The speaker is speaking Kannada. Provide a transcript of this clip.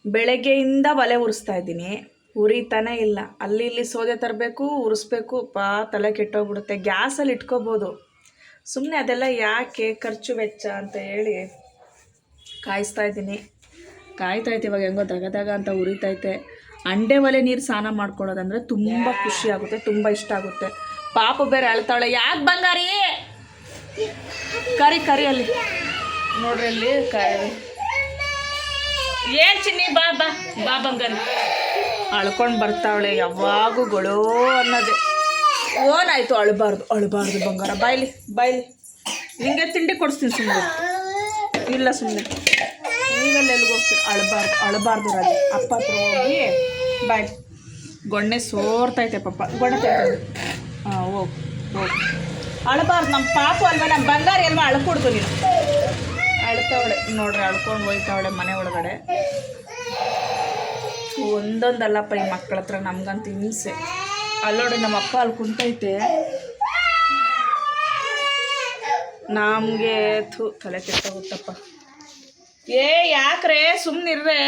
ಬೆಳಗ್ಗೆಯಿಂದ ಒಲೆ ಉರಿಸ್ತಾ ಇದ್ದೀನಿ, ಉರಿತಾನೆ ಇಲ್ಲ. ಅಲ್ಲಿ ಇಲ್ಲಿ ಸೌದೆ ತರಬೇಕು, ಉರಿಸ್ಬೇಕು. ತಲೆ ಕೆಟ್ಟೋಗ್ಬಿಡುತ್ತೆ. ಗ್ಯಾಸಲ್ಲಿ ಇಟ್ಕೋಬೋದು, ಸುಮ್ಮನೆ ಅದೆಲ್ಲ ಯಾಕೆ ಖರ್ಚು ವೆಚ್ಚ ಅಂತ ಹೇಳಿ ಕಾಯಿಸ್ತಾ ಇದ್ದೀನಿ. ಕಾಯ್ತೈತೆ. ಇವಾಗ ಹೆಂಗೋ ದಗದಾಗ ಅಂತ ಉರಿತೈತೆ. ಅಂಡೆ ಒಲೆ ನೀರು ಸ್ನಾನ ಮಾಡ್ಕೊಳ್ಳೋದಂದರೆ ತುಂಬ ಖುಷಿ ಆಗುತ್ತೆ, ತುಂಬ ಇಷ್ಟ ಆಗುತ್ತೆ. ಪಾಪು ಬೇರೆ ಅಳ್ತಾಳೆ. ಯಾಕೆ ಬಂಗಾರಿ? ಕರಿ ಅಲ್ಲಿ ನೋಡ್ರಿ, ಅಲ್ಲಿ ಏನು ಚಿನ್ನಿ, ಬಾ ಬಾ ಬಾ ಬಂಗಾರಿ. ಅಳ್ಕೊಂಡು ಬರ್ತಾವಳೆ, ಯಾವಾಗೂ ಗೊಳೋ ಅನ್ನೋದೇ. ಓನಾಯ್ತು, ಅಳಬಾರ್ದು ಬಂಗಾರ. ಬಾಯ್ಲಿ ನಿಂಗೆ ತಿಂಡಿ ಕೊಡಿಸ್ತೀನಿ. ಸುಮ್ಮನೆ ಇಲ್ಲ, ಸುಮ್ಮನೆ ನೀವೆಲ್ಲ ಎಲ್ಲಿಗೆ ಹೋಗ್ತೀರಿ? ಅಳಬಾರ್ದು ರಾಜ. ಅಪ್ಪ ಹತ್ರ ಹೋಗಿ ಬಾಯ್. ಗೊಣ್ಣೆ ಸೋರ್ತೈತೆ ಪಾಪ, ಗೊಣ್ಣೆ ತೈತೆ. ಹೋಗು ಅಳಬಾರ್ದು. ನಮ್ಮ ಪಾಪು ಅಲ್ವಾ, ನಮ್ಮ ಬಂಗಾರಿ ಅಲ್ವಾ, ಅಳ್ಕೊಡ್ದು ನೀನು. ಅಳ್ತಾವಳೆ ನೋಡ್ರಿ, ಅಳ್ಕೊಂಡು ಹೋಯ್ತಾವಳೆ ಮನೆ ಒಳಗಡೆ. ಒಂದೊಂದಲ್ಲಪ್ಪ ಈ ಮಕ್ಕಳ ಹತ್ರ, ನಮ್ಗಂತ ಹಿಂಸೆ. ಅಲ್ಲೋಡ್ರಿ, ನಮ್ಮ ಅಪ್ಪ ಅಲ್ಲಿ ಕುಂತೈತೆ. ನಮಗೆ ತಲೆ ಕೆಟ್ಟೋಗುತ್ತಪ್ಪ. ಯಾಕ್ರೆ ಸುಮ್ಮನಿರ್ರೆ.